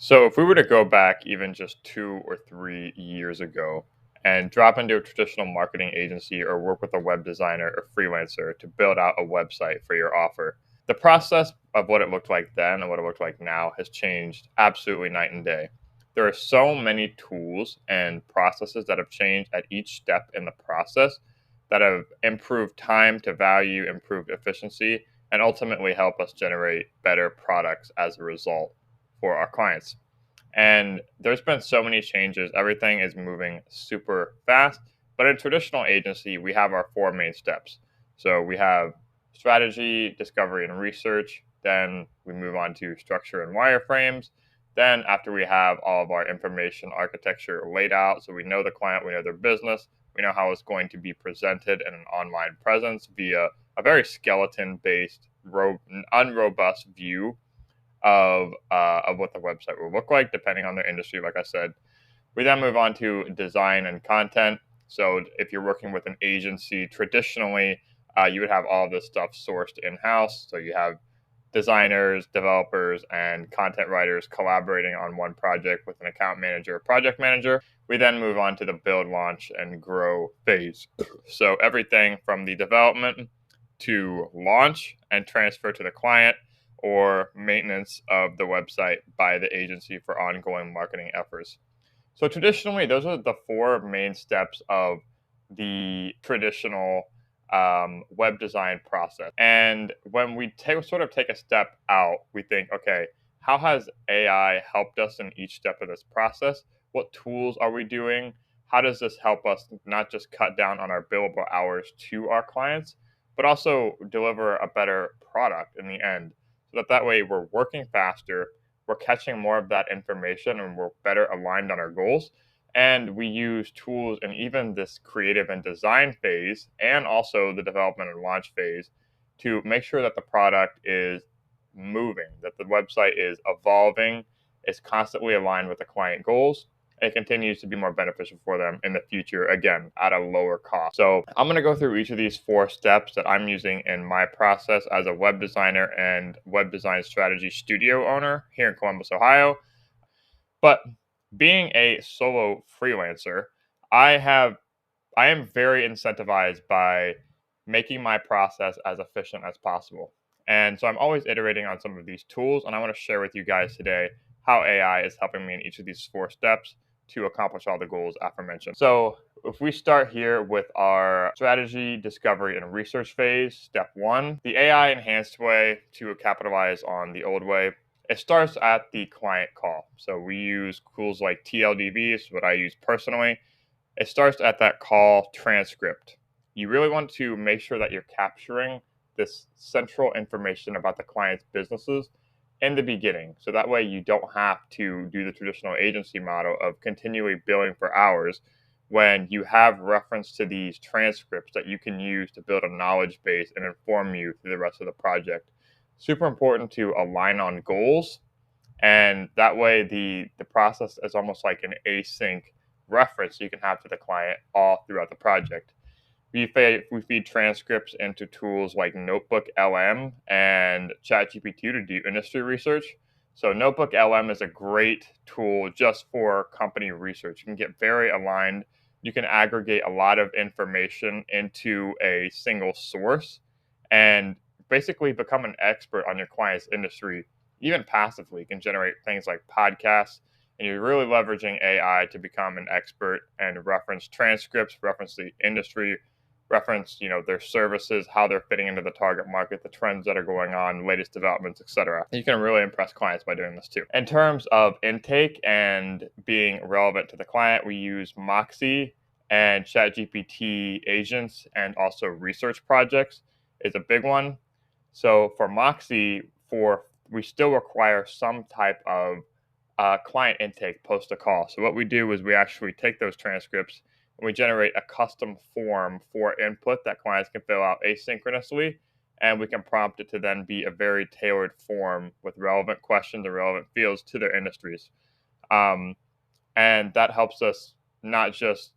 So if we were to go back even just 2 or 3 years ago and drop into a traditional marketing agency or work with a web designer or freelancer to build out a website for your offer, the process of what it looked like then and what it looked like now has changed absolutely night and day. There are so many tools and processes that have changed at each step in the process that have improved time to value, improved efficiency, and ultimately help us generate better products as a result for our clients. And there's been so many changes. Everything is moving super fast. But in a traditional agency, we have our four main steps. So we have strategy, discovery, and research. Then we move on to structure and wireframes. Then, after we have all of our information architecture laid out, so we know the client, we know their business, we know how it's going to be presented in an online presence via a very skeleton based, unrobust view of what the website will look like, depending on their industry. Like I said, we then move on to design and content. So if you're working with an agency, traditionally you would have all of this stuff sourced in house. So you have designers, developers, and content writers collaborating on one project with an account manager or project manager. We then move on to the build, launch, and grow phase. So everything from the development to launch and transfer to the client or maintenance of the website by the agency for ongoing marketing efforts. So traditionally, those are the four main steps of the traditional web design process. And when we sort of take a step out, we think, okay, how has AI helped us in each step of this process? What tools are we doing? How does this help us not just cut down on our billable hours to our clients, but also deliver a better product in the end? So that way we're working faster, we're catching more of that information, and we're better aligned on our goals. And we use tools in even this creative and design phase and also the development and launch phase to make sure that the product is moving, that the website is evolving, is constantly aligned with the client goals, and it continues to be more beneficial for them in the future, again, at a lower cost. So I'm going to go through each of these four steps that I'm using in my process as a web designer and web design strategy studio owner here in Columbus, Ohio. But being a solo freelancer, I am very incentivized by making my process as efficient as possible. And so I'm always iterating on some of these tools, and I want to share with you guys today how AI is helping me in each of these four steps to accomplish all the goals aforementioned. So if we start here with our strategy, discovery, and research phase, step one, the AI enhanced way to capitalize on the old way. It starts at the client call. So we use tools like TLDV, is what I use personally. It starts at that call transcript. You really want to make sure that you're capturing this central information about the client's businesses in the beginning. So that way you don't have to do the traditional agency model of continually billing for hours when you have reference to these transcripts that you can use to build a knowledge base and inform you through the rest of the project. Super important to align on goals, and that way the process is almost like an async reference you can have to the client all throughout the project. We feed transcripts into tools like NotebookLM and ChatGPT to do industry research. So NotebookLM is a great tool just for company research. You can get very aligned. You can aggregate a lot of information into a single source and basically become an expert on your client's industry, even passively. You can generate things like podcasts, and you're really leveraging AI to become an expert and reference transcripts, reference the industry, reference, their services, how they're fitting into the target market, the trends that are going on, latest developments, etc. You can really impress clients by doing this too. In terms of intake and being relevant to the client, we use Moxie and ChatGPT agents, and also research projects is a big one. So for Moxie, we still require some type of client intake post a call. So what we do is we actually take those transcripts and we generate a custom form for input that clients can fill out asynchronously, and we can prompt it to then be a very tailored form with relevant questions and relevant fields to their industries. And that helps us not just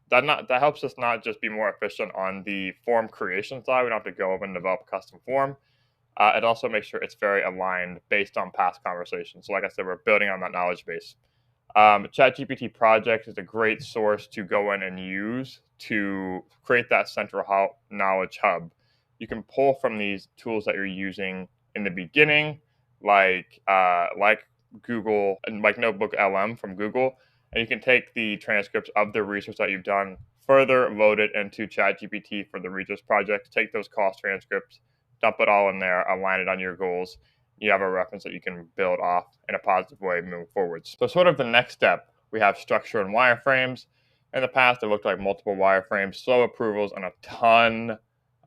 that helps us not just be more efficient on the form creation side. We don't have to go over and develop a custom form. It also makes sure it's very aligned based on past conversations. So like I said, we're building on that knowledge base. ChatGPT Project is a great source to go in and use to create that central knowledge hub. You can pull from these tools that you're using in the beginning, like Google and like NotebookLM from Google, and you can take the transcripts of the research that you've done, further load it into ChatGPT for the research project, take those cost transcripts, dump it all in there, align it on your goals. You have a reference that you can build off in a positive way moving forwards. So sort of the next step, we have structure and wireframes. In the past, it looked like multiple wireframes, slow approvals, and a ton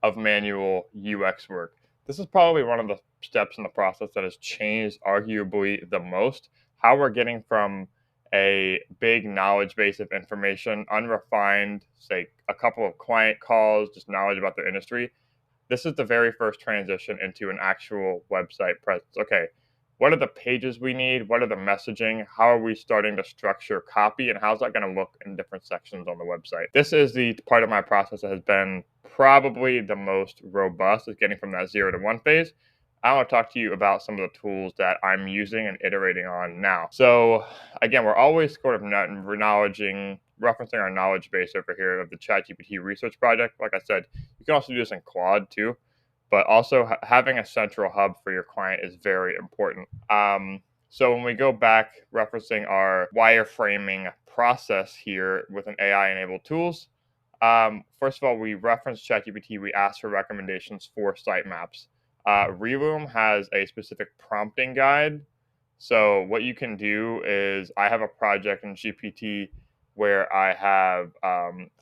of manual UX work. This is probably one of the steps in the process that has changed arguably the most. How we're getting from a big knowledge base of information, unrefined, say a couple of client calls, just knowledge about their industry. This is the very first transition into an actual website presence. Okay, what are the pages we need? What are the messaging? How are we starting to structure copy? And how's that going to look in different sections on the website? This is the part of my process that has been probably the most robust, is getting from that 0 to 1 phase. I want to talk to you about some of the tools that I'm using and iterating on now. So again, we're always sort of referencing our knowledge base over here of the ChatGPT research project. Like I said, you can also do this in Claude too, but also having a central hub for your client is very important. So when we go back referencing our wireframing process here with an AI-enabled tools, first of all, we reference ChatGPT. We ask for recommendations for sitemaps. Relume has a specific prompting guide. So what you can do is, I have a project in GPT where I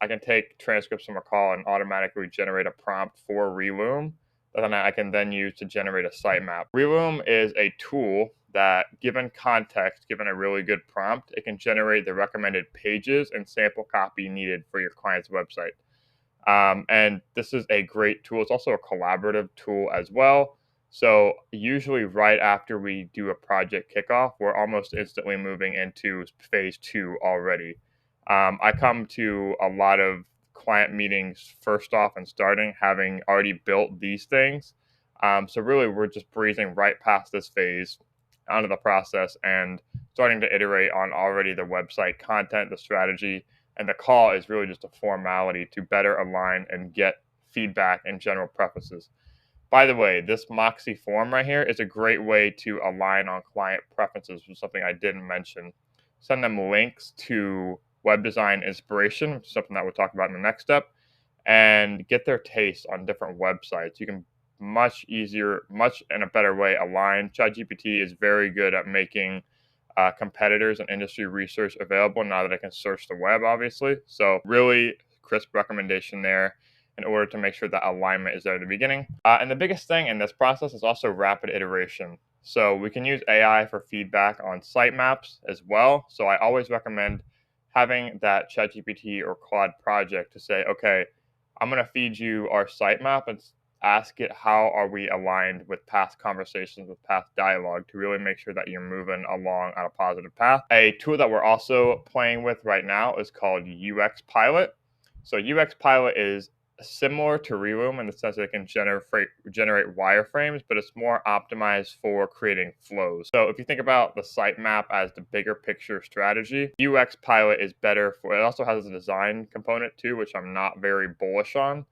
can take transcripts from a call and automatically generate a prompt for Relume that then I can then use to generate a sitemap. Relume is a tool that, given context, given a really good prompt, it can generate the recommended pages and sample copy needed for your client's website. And this is a great tool. It's also a collaborative tool as well. So usually right after we do a project kickoff, we're almost instantly moving into phase 2 already. I come to a lot of client meetings first off and starting having already built these things. So really we're just breezing right past this phase onto the process and starting to iterate on already the website content, the strategy, and the call is really just a formality to better align and get feedback and general preferences. By the way, this Moxie form right here is a great way to align on client preferences, which is something I didn't mention. Send them links to web design inspiration, which is something that we'll talk about in the next step, and get their taste on different websites. You can much in a better way align. ChatGPT is very good at making competitors and industry research available now that I can search the web, obviously. So really crisp recommendation there in order to make sure that alignment is there at the beginning. And the biggest thing in this process is also rapid iteration. So we can use AI for feedback on sitemaps as well. So I always recommend having that ChatGPT or Claude project to say, okay, I'm going to feed you our sitemap and ask it how are we aligned with past conversations, with past dialogue, to really make sure that you're moving along on a positive path. A tool that we're also playing with right now is called UX Pilot. So UX Pilot is similar to Relume in the sense that it can generate wireframes, but it's more optimized for creating flows. So if you think about the sitemap as the bigger picture strategy, UX Pilot is better for, it also has a design component too, which I'm not very bullish on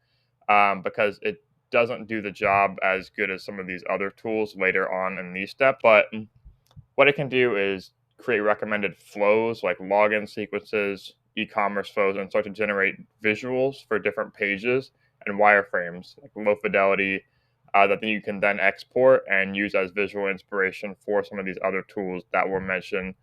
because it doesn't do the job as good as some of these other tools later on in these steps. But what it can do is create recommended flows like login sequences, e-commerce flows, and start to generate visuals for different pages and wireframes, like low fidelity, that then you can then export and use as visual inspiration for some of these other tools that were mentioned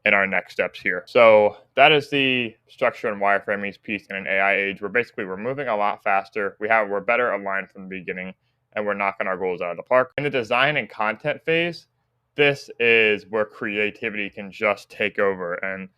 in our next steps here. So that is the structure and wireframing piece in an AI age. We're moving a lot faster. We're better aligned from the beginning, and we're knocking our goals out of the park. In the design and content phase, this is where creativity can just take over. And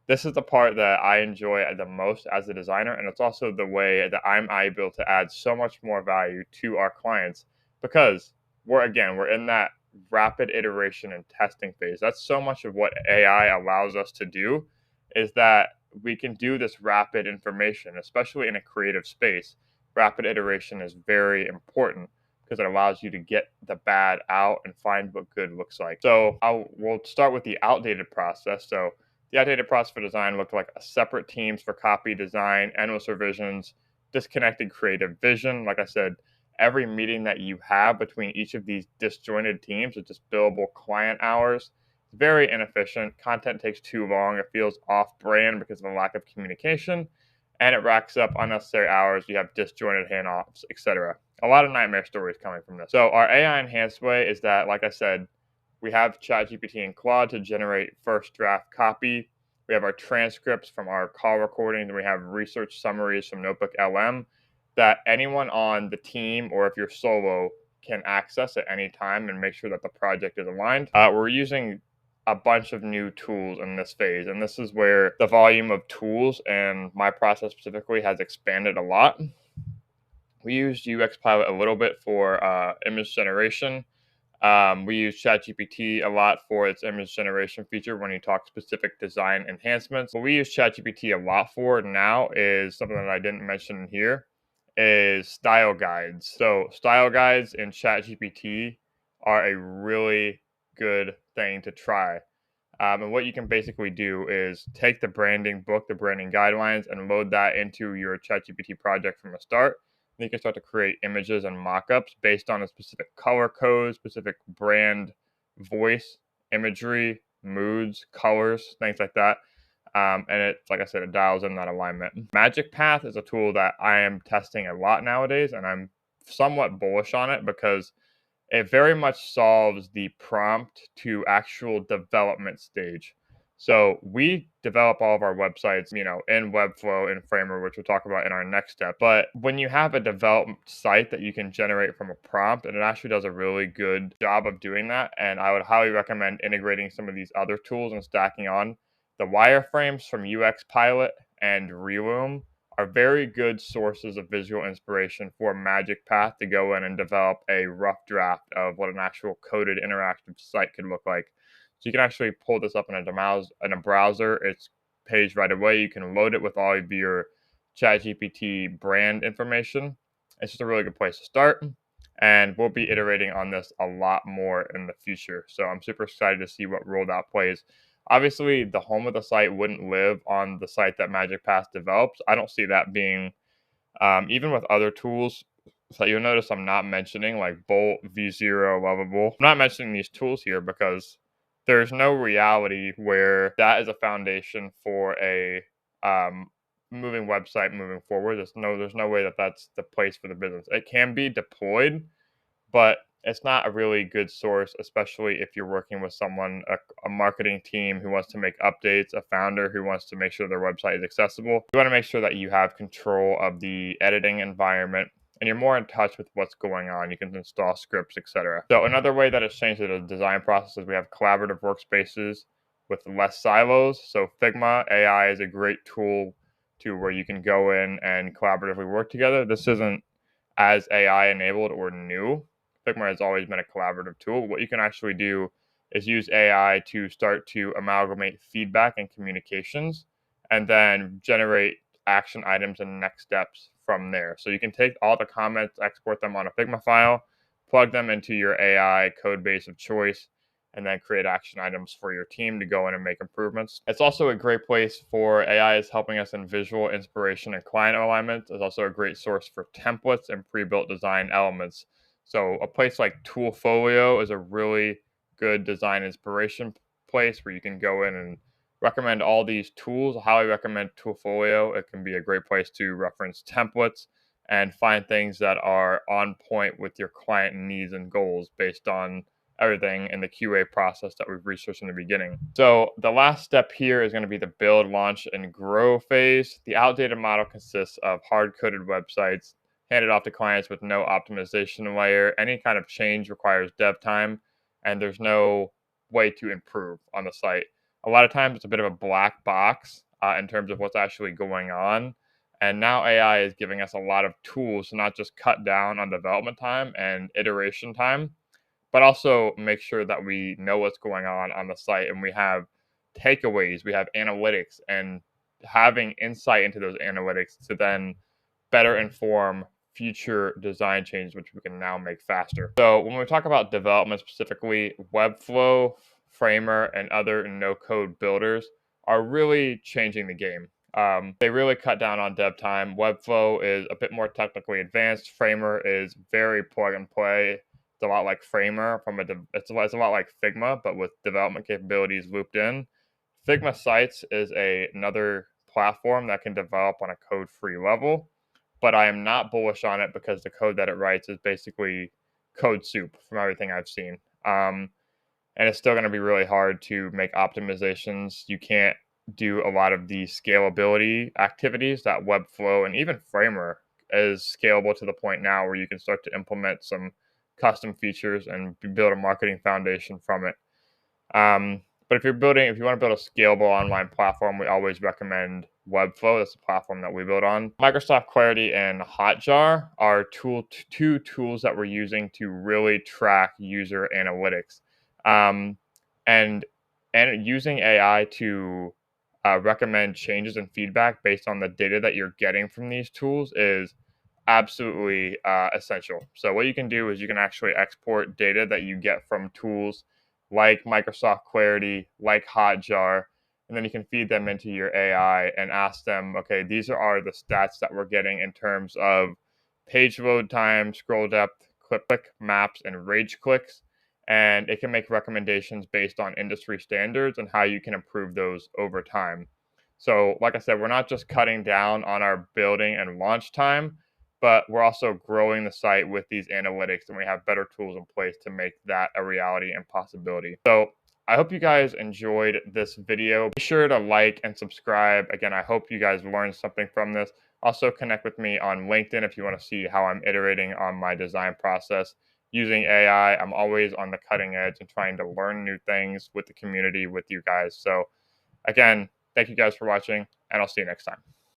this is the part that I enjoy the most as a designer. And it's also the way that I'm able to add so much more value to our clients because we're in that rapid iteration and testing phase. That's so much of what AI allows us to do, is that we can do this rapid information, especially in a creative space. Rapid iteration is very important because it allows you to get the bad out and find what good looks like. So we'll start with the outdated process. So the outdated process for design looked like a separate teams for copy, design, endless revisions, disconnected creative vision. Like I said, every meeting that you have between each of these disjointed teams is just billable client hours. It's very inefficient. Content takes too long. It feels off brand because of a lack of communication, and it racks up unnecessary hours. You have disjointed handoffs, etc. A lot of nightmare stories coming from this. So our AI enhanced way is that, like I said, we have ChatGPT and Claude to generate first draft copy. We have our transcripts from our call recordings, and we have research summaries from NotebookLM that anyone on the team, or if you're solo, can access at any time and make sure that the project is aligned. We're using a bunch of new tools in this phase, and this is where the volume of tools and my process specifically has expanded a lot. We used UX Pilot a little bit for image generation. We use ChatGPT a lot for its image generation feature when you talk specific design enhancements. What we use ChatGPT a lot for now is something that I didn't mention in here, is style guides. So style guides in ChatGPT are a really good thing to try. And what you can basically do is take the branding book, the branding guidelines, and load that into your ChatGPT project from the start. And you can start to create images and mockups based on a specific color code, specific brand voice, imagery, moods, colors, things like that. And it, like I said, it dials in that alignment. Magic Path is a tool that I am testing a lot nowadays, and I'm somewhat bullish on it because it very much solves the prompt to actual development stage. So we develop all of our websites, in Webflow and Framer, which we'll talk about in our next step. But when you have a developed site that you can generate from a prompt, and it actually does a really good job of doing that, and I would highly recommend integrating some of these other tools and stacking on. The wireframes from UX Pilot and Relume are very good sources of visual inspiration for Magic Path to go in and develop a rough draft of what an actual coded interactive site could look like. So you can actually pull this up in a browser. It's page right away. You can load it with all of your ChatGPT brand information. It's just a really good place to start. And we'll be iterating on this a lot more in the future. So I'm super excited to see what rollout plays. Obviously, the home of the site wouldn't live on the site that Magic Path develops. I don't see that being, even with other tools. So you'll notice I'm not mentioning like Bolt, V0, Lovable. I'm not mentioning these tools here because there's no reality where that is a foundation for a moving website moving forward. There's no way that that's the place for the business. It can be deployed, but it's not a really good source, especially if you're working with someone, a marketing team who wants to make updates, a founder who wants to make sure their website is accessible. You want to make sure that you have control of the editing environment and you're more in touch with what's going on. You can install scripts, etc. So another way that it's changed the design process is we have collaborative workspaces with less silos. So Figma AI is a great tool to where you can go in and collaboratively work together. This isn't as AI enabled or new. Figma has always been a collaborative tool. What you can actually do is use AI to start to amalgamate feedback and communications and then generate action items and next steps from there. So you can take all the comments, export them on a Figma file, plug them into your AI code base of choice, and then create action items for your team to go in and make improvements. It's also a great place for AI is helping us in visual inspiration and client alignment. It's also a great source for templates and pre-built design elements. So a place like Toolfolio is a really good design inspiration place where you can go in and recommend all these tools. I highly recommend Toolfolio. It can be a great place to reference templates and find things that are on point with your client needs and goals based on everything in the QA process that we've researched in the beginning. So the last step here is going to be the build, launch, and grow phase. The outdated model consists of hard-coded websites handed off to clients with no optimization layer. Any kind of change requires dev time, and there's no way to improve on the site. A lot of times it's a bit of a black box in terms of what's actually going on. And now AI is giving us a lot of tools to not just cut down on development time and iteration time, but also make sure that we know what's going on the site and we have takeaways, we have analytics, and having insight into those analytics to then better inform future design changes, which we can now make faster. So when we talk about development specifically, Webflow, Framer, and other no-code builders are really changing the game. They really cut down on dev time. Webflow is a bit more technically advanced. Framer is very plug and play. It's a lot like Framer it's a lot like Figma, but with development capabilities looped in. Figma Sites is another platform that can develop on a code-free level, but I am not bullish on it because the code that it writes is basically code soup from everything I've seen. And it's still going to be really hard to make optimizations. You can't do a lot of the scalability activities that Webflow and even Framer is scalable to the point now where you can start to implement some custom features and build a marketing foundation from it. But if you want to build a scalable online platform, we always recommend Webflow. That's the platform that we build on. Microsoft Clarity and Hotjar are two tools that we're using to really track user analytics. And using AI to recommend changes and feedback based on the data that you're getting from these tools is absolutely essential. So what you can do is you can actually export data that you get from tools like Microsoft Clarity, like Hotjar, and then you can feed them into your AI and ask them, okay, these are the stats that we're getting in terms of page load time, scroll depth, click maps, and rage clicks. And it can make recommendations based on industry standards and how you can improve those over time. So, like I said, we're not just cutting down on our building and launch time, but we're also growing the site with these analytics, and we have better tools in place to make that a reality and possibility. So I hope you guys enjoyed this video. Be sure to like and subscribe. Again, I hope you guys learned something from this. Also connect with me on LinkedIn if you want to see how I'm iterating on my design process using AI. I'm always on the cutting edge and trying to learn new things with the community with you guys. So again, thank you guys for watching, and I'll see you next time.